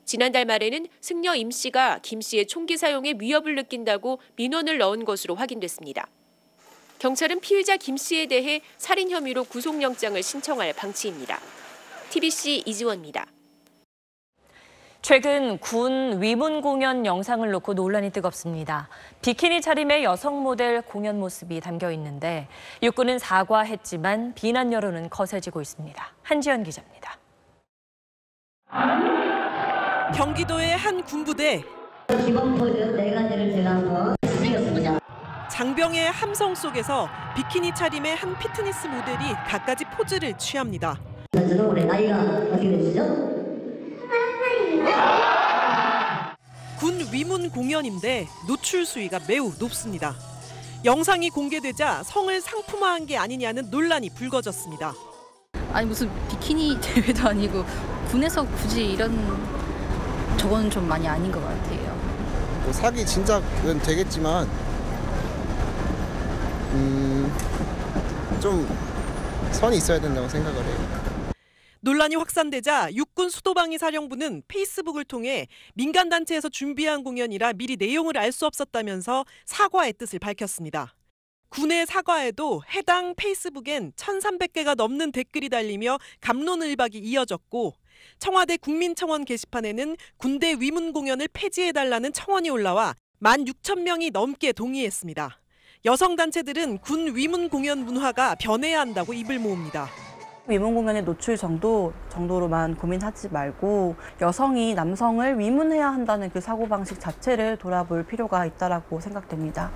S14: 지난달 말에는 승려 임 씨가 김 씨의 총기 사용에 위협을 느낀다고 민원을 넣은 것으로 확인됐습니다. 경찰은 피의자 김 씨에 대해 살인 혐의로 구속영장을 신청할 방침입니다. TBC 이지원입니다.
S1: 최근 군 위문 공연 영상을 놓고 논란이 뜨겁습니다. 비키니 차림의 여성 모델 공연 모습이 담겨 있는데 육군은 사과했지만 비난 여론은 거세지고 있습니다. 한지연 기자입니다.
S18: 경기도의 한 군부대.
S16: 기본 포즈 4가지를 제가 한번 드리겠습니다.
S18: 장병의 함성 속에서 비키니 차림의 한 피트니스 모델이 갖가지 포즈를 취합니다.
S16: 저는 올해 나이가 어떻게 되시죠?
S18: 군 위문 공연인데 노출 수위가 매우 높습니다. 영상이 공개되자 성을 상품화한 게 아니냐는 논란이 불거졌습니다.
S19: 아니 무슨 비키니 대회도 아니고 군에서 굳이 이런 저건 좀 많이 아닌 것 같아요.
S28: 뭐 사기 진작은 되겠지만 좀 선이 있어야 된다고 생각을 해요.
S18: 논란이 확산되자 육군 수도방위 사령부는 페이스북을 통해 민간단체에서 준비한 공연이라 미리 내용을 알 수 없었다면서 사과의 뜻을 밝혔습니다. 군의 사과에도 해당 페이스북엔 1,300개가 넘는 댓글이 달리며 갑론을박이 이어졌고 청와대 국민청원 게시판에는 군대 위문 공연을 폐지해달라는 청원이 올라와 16,000명이 넘게 동의했습니다. 여성단체들은 군 위문 공연 문화가 변해야 한다고 입을 모읍니다.
S29: 위문 공연의 노출 정도로만 고민하지 말고 여성이 남성을 위문해야 한다는 그 사고방식 자체를 돌아볼 필요가 있다고 생각됩니다.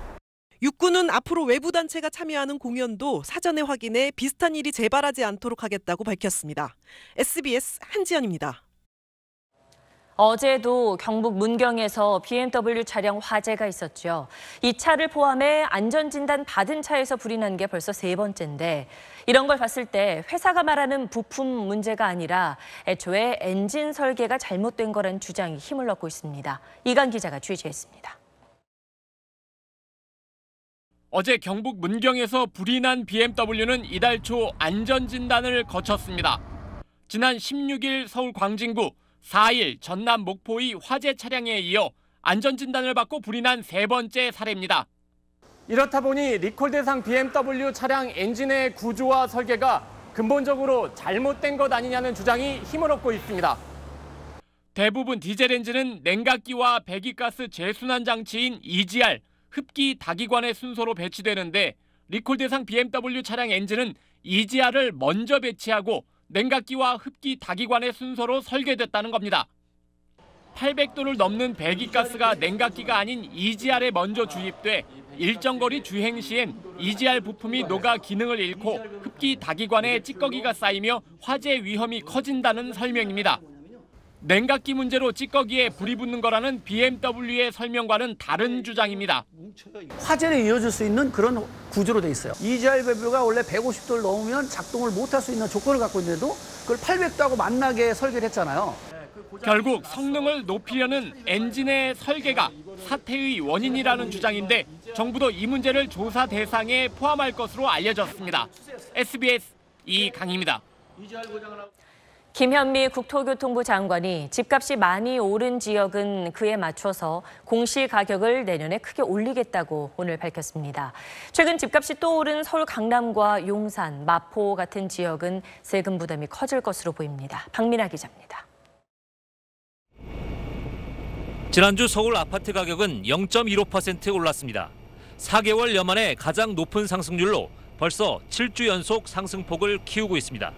S18: 육군은 앞으로 외부 단체가 참여하는 공연도 사전에 확인해 비슷한 일이 재발하지 않도록 하겠다고 밝혔습니다. SBS 한지연입니다.
S1: 어제도 경북 문경에서 BMW 차량 화재가 있었죠. 이 차를 포함해 안전진단 받은 차에서 불이 난 게 벌써 3번째인데 이런 걸 봤을 때 회사가 말하는 부품 문제가 아니라 애초에 엔진 설계가 잘못된 거라는 주장이 힘을 얻고 있습니다. 이강 기자가 취재했습니다.
S2: 어제 경북 문경에서 불이 난 BMW는 이달 초 안전진단을 거쳤습니다. 지난 16일 서울 광진구, 4일 전남 목포의 화재 차량에 이어 안전진단을 받고 불이 난 3번째 사례입니다. 이렇다 보니 리콜 대상 BMW 차량 엔진의 구조와 설계가 근본적으로 잘못된 것 아니냐는 주장이 힘을 얻고 있습니다. 대부분 디젤 엔진은 냉각기와 배기가스 재순환 장치인 EGR, 흡기 다기관의 순서로 배치되는데 리콜 대상 BMW 차량 엔진은 EGR을 먼저 배치하고 냉각기와 흡기 다기관의 순서로 설계됐다는 겁니다. 800도를 넘는 배기가스가 냉각기가 아닌 EGR에 먼저 주입돼 일정 거리 주행 시엔 EGR 부품이 녹아 기능을 잃고 흡기 다기관에 찌꺼기가 쌓이며 화재 위험이 커진다는 설명입니다. 냉각기 문제로 찌꺼기에 불이 붙는 거라는 BMW의 설명과는 다른 주장입니다.
S4: 화재를 이어질 수 있는 그런 구조로 돼 있어요. EGR 밸브가 원래 150도를 넘으면 작동을 못할 수 있는 조건을 갖고 있는데도 그걸 800도하고 만나게 설계를 했잖아요.
S2: 결국 성능을 높이려는 엔진의 설계가 사태의 원인이라는 주장인데 정부도 이 문제를 조사 대상에 포함할 것으로 알려졌습니다. SBS 이강희입니다.
S1: 김현미 국토교통부 장관이 집값이 많이 오른 지역은 그에 맞춰서 공시가격을 내년에 크게 올리겠다고 오늘 밝혔습니다. 최근 집값이 또 오른 서울 강남과 용산, 마포 같은 지역은 세금 부담이 커질 것으로 보입니다. 박민아 기자입니다.
S13: 지난주 서울 아파트 가격은 0.15% 올랐습니다. 4개월여 만에 가장 높은 상승률로 벌써 7주 연속 상승폭을 키우고 있습니다.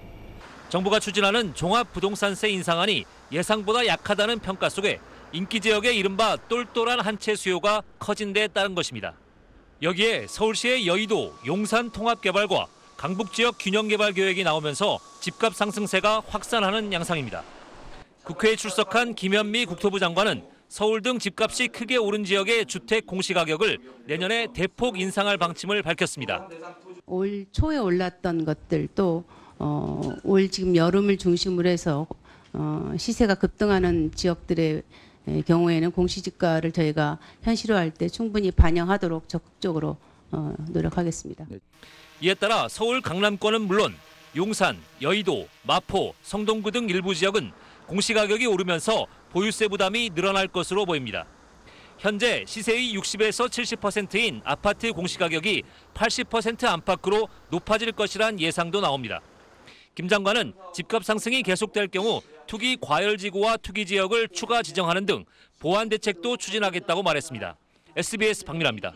S13: 정부가 추진하는 종합부동산세 인상안이 예상보다 약하다는 평가 속에 인기 지역의 이른바 똘똘한 한 채 수요가 커진 데 따른 것입니다. 여기에 서울시의 여의도, 용산 통합개발과 강북지역 균형개발 계획이 나오면서 집값 상승세가 확산하는 양상입니다. 국회에 출석한 김현미 국토부 장관은 서울 등 집값이 크게 오른 지역의 주택 공시가격을 내년에 대폭 인상할 방침을 밝혔습니다.
S15: 올 초에 올랐던 것들도 올 지금 여름을 중심으로 해서 시세가 급등하는 지역들의 경우에는 공시지가를 저희가 현실화할 때 충분히 반영하도록 적극적으로 노력하겠습니다.
S13: 이에 따라 서울 강남권은 물론 용산, 여의도, 마포, 성동구 등 일부 지역은 공시가격이 오르면서 보유세 부담이 늘어날 것으로 보입니다. 현재 시세의 60에서 70%인 아파트 공시가격이 80% 안팎으로 높아질 것이란 예상도 나옵니다. 김 장관은 집값 상승이 계속될 경우 투기 과열지구와 투기 지역을 추가 지정하는 등 보완 대책도 추진하겠다고 말했습니다. SBS 박민아입니다.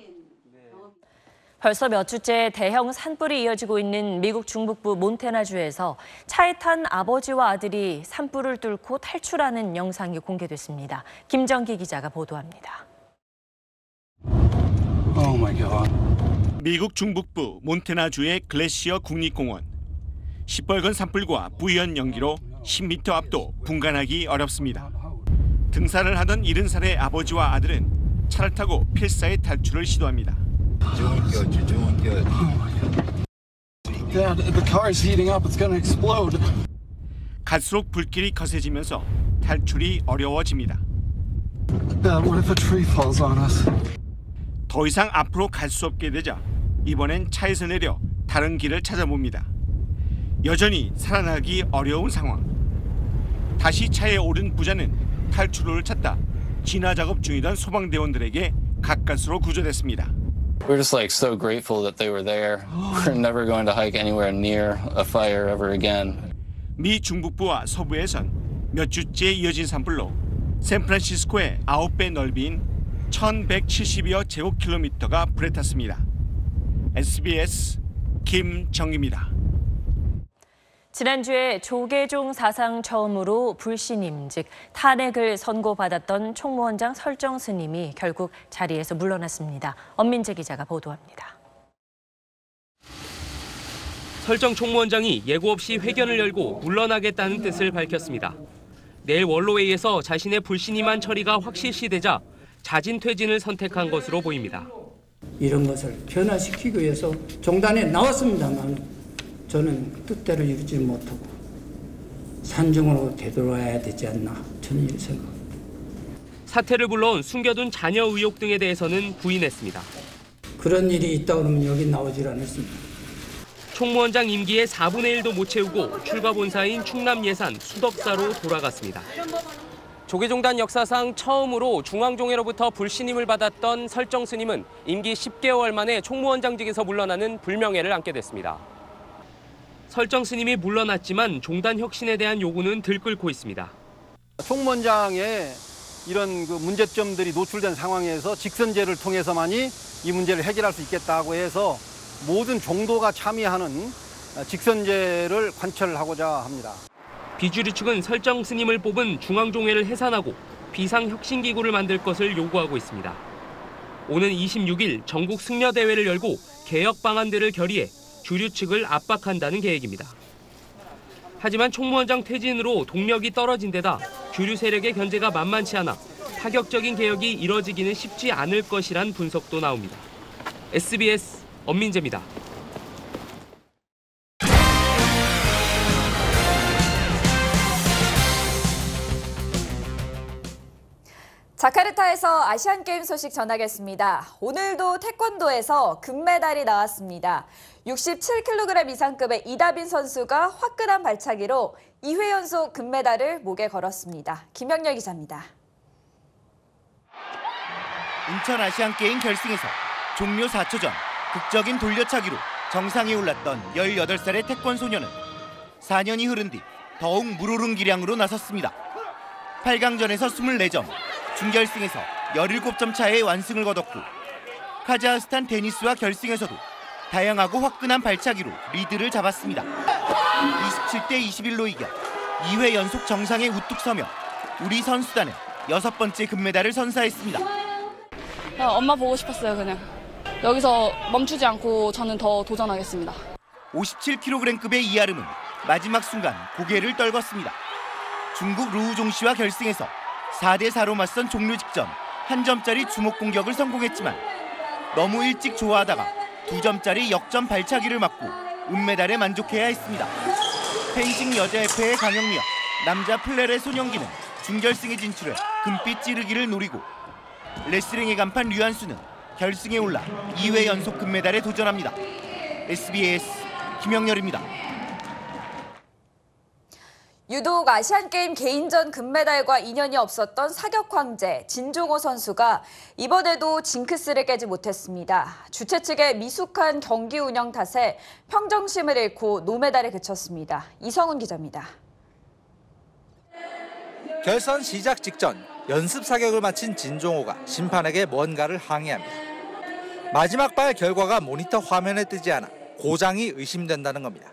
S1: 벌써 몇 주째 대형 산불이 이어지고 있는 미국 중북부 몬태나주에서 차에 탄 아버지와 아들이 산불을 뚫고 탈출하는 영상이 공개됐습니다. 김정기 기자가 보도합니다.
S20: Oh my God. 미국 중북부 몬태나주의 글래시어 국립공원. 시뻘건 산불과 부연 연기로 10m 앞도 분간하기 어렵습니다. 등산을 하던 70살의 아버지와 아들은 차를 타고 필사의 탈출을 시도합니다. 갈수록 불길이 거세지면서 탈출이 어려워집니다. 더 이상 앞으로 갈 수 없게 되자 이번엔 차에서 내려 다른 길을 찾아봅니다. 여전히 살아나기 어려운 상황. 다시 차에 오른 부자는 탈출로를 찾다 진화 작업 중이던 소방대원들에게 가까스로 구조됐습니다.
S21: We're just like so grateful that they were there. We're never going to hike anywhere near a fire ever again.
S20: 미 중북부와 서부에선 몇 주째 이어진 산불로 샌프란시스코의 9배 넓이인 1170여 제곱킬로미터가 불에 탔습니다. SBS 김정기입니다.
S1: 지난주에 조계종 사상 처음으로 불신임, 즉 탄핵을 선고받았던 총무원장 설정 스님이 결국 자리에서 물러났습니다. 엄민재 기자가 보도합니다.
S22: 설정 총무원장이 예고 없이 회견을 열고 물러나겠다는 뜻을 밝혔습니다.
S5: 내일 원로회의에서 자신의 불신임한 처리가 확실시되자 자진 퇴진을 선택한 것으로 보입니다.
S6: 이런 것을 변화시키기 위해서 종단에 나왔습니다만 저는 뜻대로 이루지 못하고 산중으로 되돌아야 되지 않나 저는 이렇게 생각합니다.
S5: 사퇴를 물론 숨겨둔 자녀 의혹 등에 대해서는 부인했습니다.
S6: 그런 일이 있다 그러면 여기 나오질 않았습니다.
S5: 총무원장 임기의 4분의 1도 못 채우고 출가 본사인 충남 예산 수덕사로 돌아갔습니다. 조계종단 역사상 처음으로 중앙종회로부터 불신임을 받았던 설정 스님은 임기 10개월 만에 총무원장직에서 물러나는 불명예를 안게 됐습니다. 설정 스님이 물러났지만 종단 혁신에 대한 요구는 들끓고 있습니다.
S7: 총무원장의 이런 그 문제점들이 노출된 상황에서 직선제를 통해서만이 이 문제를 해결할 수 있겠다고 해서 모든 종도가 참여하는 직선제를 관철하고자 합니다.
S5: 비주류 측은 설정 스님을 뽑은 중앙종회를 해산하고 비상혁신기구를 만들 것을 요구하고 있습니다. 오는 26일 전국 승려대회를 열고 개혁 방안들을 결의해 주류 측을 압박한다는 계획입니다. 하지만 총무원장 퇴진으로 동력이 떨어진 데다 주류 세력의 견제가 만만치 않아 파격적인 개혁이 이뤄지기는 쉽지 않을 것이란 분석도 나옵니다. SBS 엄민재입니다.
S8: 자카르타에서 아시안게임 소식 전하겠습니다. 오늘도 태권도에서 금메달이 나왔습니다. 67kg 이상급의 이다빈 선수가 화끈한 발차기로 2회 연속 금메달을 목에 걸었습니다. 김영렬 기자입니다.
S10: 인천 아시안게임 결승에서 종료 4초 전 극적인 돌려차기로 정상에 올랐던 18살의 태권 소녀는 4년이 흐른 뒤 더욱 물오른 기량으로 나섰습니다. 8강전에서 24점, 준결승에서 17점 차의 완승을 거뒀고 카자흐스탄 데니스와 결승에서도 다양하고 화끈한 발차기로 리드를 잡았습니다. 27대 21로 이겨 2회 연속 정상에 우뚝 서며 우리 선수단은 6번째 금메달을 선사했습니다.
S22: 엄마 보고 싶었어요, 그냥. 여기서 멈추지 않고 저는 더 도전하겠습니다.
S10: 57kg급의 이아름은 마지막 순간 고개를 떨궜습니다. 중국 루우종 씨와 결승에서 4대4로 맞선 종료 직전 한 점짜리 주목 공격을 성공했지만 너무 일찍 좋아하다가 2점짜리 역전 발차기를 맞고 은메달에 만족해야 했습니다. 펜싱 여자협회의 강영미와 남자 플레레 손영기는 준결승에 진출해 금빛 찌르기를 노리고 레슬링의 간판 류한수는 결승에 올라 2회 연속 금메달에 도전합니다. SBS 김영렬입니다.
S8: 유독 아시안게임 개인전 금메달과 인연이 없었던 사격 황제 진종호 선수가 이번에도 징크스를 깨지 못했습니다. 주최 측의 미숙한 경기 운영 탓에 평정심을 잃고 노메달에 그쳤습니다. 이성훈 기자입니다.
S23: 결선 시작 직전 연습 사격을 마친 진종호가 심판에게 뭔가를 항의합니다. 마지막 발 결과가 모니터 화면에 뜨지 않아 고장이 의심된다는 겁니다.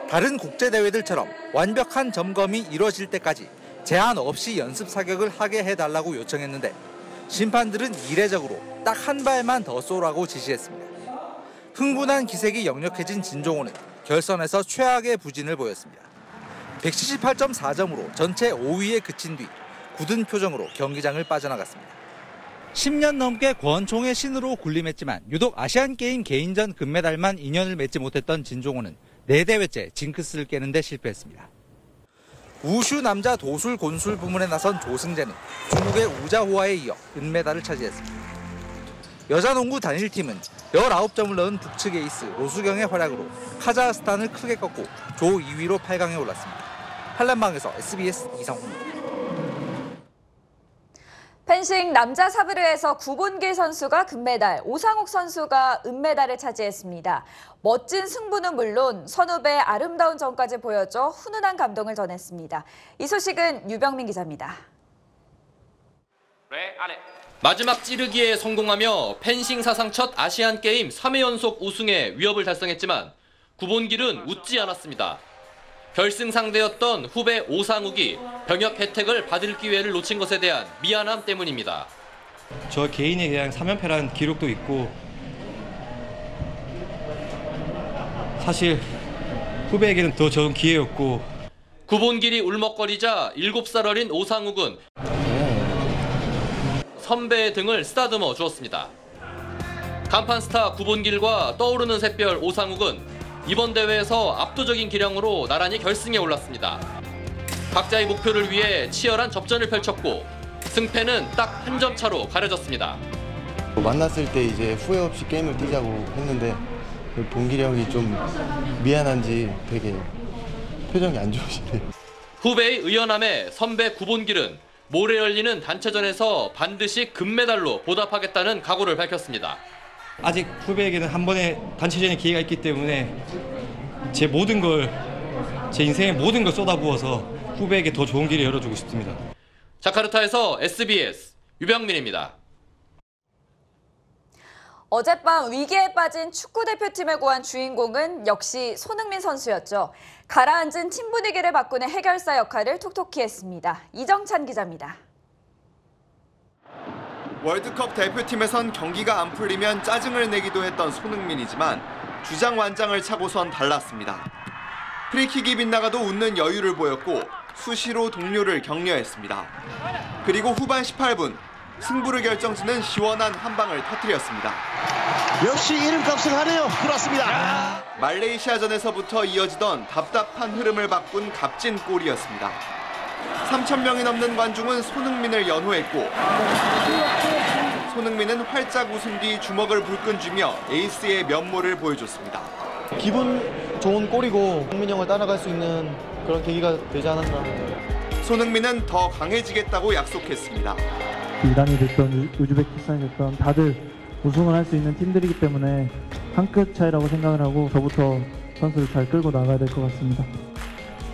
S23: 다른 국제대회들처럼 완벽한 점검이 이루어질 때까지 제한 없이 연습 사격을 하게 해달라고 요청했는데 심판들은 이례적으로 딱 한 발만 더 쏘라고 지시했습니다. 흥분한 기색이 역력해진 진종호는 결선에서 최악의 부진을 보였습니다. 178.4점으로 전체 5위에 그친 뒤 굳은 표정으로 경기장을 빠져나갔습니다. 10년 넘게 권총의 신으로 군림했지만 유독 아시안게임 개인전 금메달만 인연을 맺지 못했던 진종호는 4대회째 징크스를 깨는 데 실패했습니다. 우슈 남자 도술 곤술 부문에 나선 조승재는 중국의 우자호아에 이어 은메달을 차지했습니다. 여자 농구 단일팀은 19점을 넣은 북측 에이스 로수경의 활약으로 카자흐스탄을 크게 꺾고 조 2위로 8강에 올랐습니다. 팔렘방에서 SBS 이성훈입니다.
S8: 펜싱 남자 사브르에서 구본길 선수가 금메달, 오상욱 선수가 은메달을 차지했습니다. 멋진 승부는 물론 선후배의 아름다운 전까지 보여줘 훈훈한 감동을 전했습니다. 이 소식은 유병민 기자입니다.
S24: 마지막 찌르기에 성공하며 펜싱 사상 첫 아시안게임 3회 연속 우승에 위협을 달성했지만 구본길은 웃지 않았습니다. 결승 상대였던 후배 오상욱이 병역 혜택을 받을 기회를 놓친 것에 대한 미안함 때문입니다.
S25: 저 개인에 대한 3연패라는 기록도 있고 사실 후배에게는 더 좋은 기회였고
S24: 구본길이 울먹거리자 7살 어린 오상욱은 선배의 등을 쓰다듬어 주었습니다. 간판 스타 구본길과 떠오르는 샛별 오상욱은 이번 대회에서 압도적인 기량으로 나란히 결승에 올랐습니다. 각자의 목표를 위해 치열한 접전을 펼쳤고 승패는 딱 한 점 차로 가려졌습니다.
S3: 만났을 때 이제 후회 없이 게임을 뛰자고 했는데 본길이 형이 좀 미안한지 되게 표정이 안 좋으시네요.
S24: 후배의 의연함에 선배 구본길은 모레 열리는 단체전에서 반드시 금메달로 보답하겠다는 각오를 밝혔습니다.
S25: 아직 후배에게는 한 번의 단체전의 기회가 있기 때문에 제 인생의 모든 걸 쏟아부어서 후배에게 더 좋은 길을 열어주고 싶습니다.
S24: 자카르타에서 SBS 유병민입니다.
S8: 어젯밤 위기에 빠진 축구대표팀을 구한 주인공은 역시 손흥민 선수였죠. 가라앉은 팀 분위기를 바꾸는 해결사 역할을 톡톡히 했습니다. 이정찬 기자입니다.
S9: 월드컵 대표팀에선 경기가 안 풀리면 짜증을 내기도 했던 손흥민이지만 주장 완장을 차고선 달랐습니다. 프리킥이 빗나가도 웃는 여유를 보였고 수시로 동료를 격려했습니다. 그리고 후반 18분 승부를 결정짓는 시원한 한 방을 터뜨렸습니다.
S11: 역시 이름값을 하네요. 그렇습니다.
S9: 말레이시아전에서부터 이어지던 답답한 흐름을 바꾼 값진 골이었습니다. 3,000명이 넘는 관중은 손흥민을 연호했고 손흥민은 활짝 웃은 뒤 주먹을 불끈 쥐며 에이스의 면모를 보여줬습니다.
S3: 기분 좋은 골이고 흥민이 형을 따라갈 수 있는 그런 계기가 되지 않았나.
S9: 손흥민은 더 강해지겠다고 약속했습니다.
S12: 이란이 됐던 우즈베키스탄이 됐던 다들 우승을 할 수 있는 팀들이기 때문에 한 끗 차이라고 생각을 하고 저부터 선수를 잘 끌고 나가야 될 것 같습니다.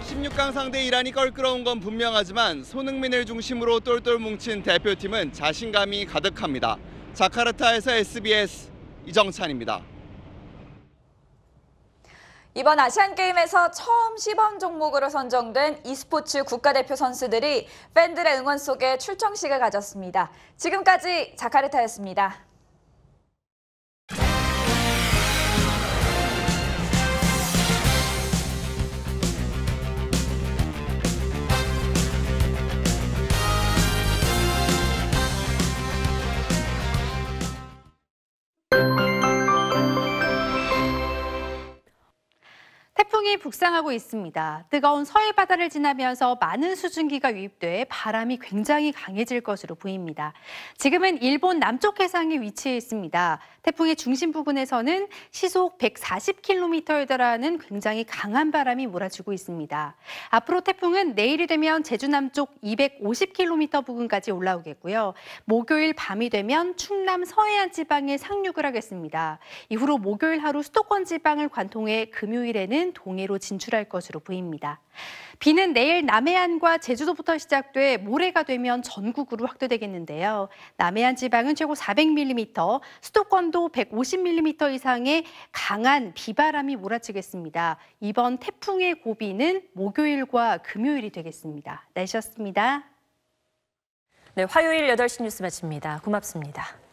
S9: 16강 상대 이란이 껄끄러운 건 분명하지만 손흥민을 중심으로 똘똘 뭉친 대표팀은 자신감이 가득합니다. 자카르타에서 SBS 이정찬입니다.
S8: 이번 아시안게임에서 처음 시범 종목으로 선정된 e스포츠 국가대표 선수들이 팬들의 응원 속에 출정식을 가졌습니다. 지금까지 자카르타였습니다.
S14: 태풍이 북상하고 있습니다. 뜨거운 서해 바다를 지나면서 많은 수증기가 유입돼 바람이 굉장히 강해질 것으로 보입니다. 지금은 일본 남쪽 해상에 위치해 있습니다. 태풍의 중심 부근에서는 시속 140km에 달하는 굉장히 강한 바람이 몰아치고 있습니다. 앞으로 태풍은 내일이 되면 제주 남쪽 250km 부근까지 올라오겠고요. 목요일 밤이 되면 충남 서해안 지방에 상륙을 하겠습니다. 이후로 목요일 하루 수도권 지방을 관통해 금요일에는 동해로 진출할 것으로 보입니다. 비는 내일 남해안과 제주도부터 시작돼 모레가 되면 전국으로 확대되겠는데요. 남해안 지방은 최고 400mm, 수도권도 150mm 이상의 강한 비바람이 몰아치겠습니다. 이번 태풍의 고비는 목요일과 금요일이 되겠습니다. 날씨였습니다.
S1: 네, 화요일 8시 뉴스 마칩니다. 고맙습니다.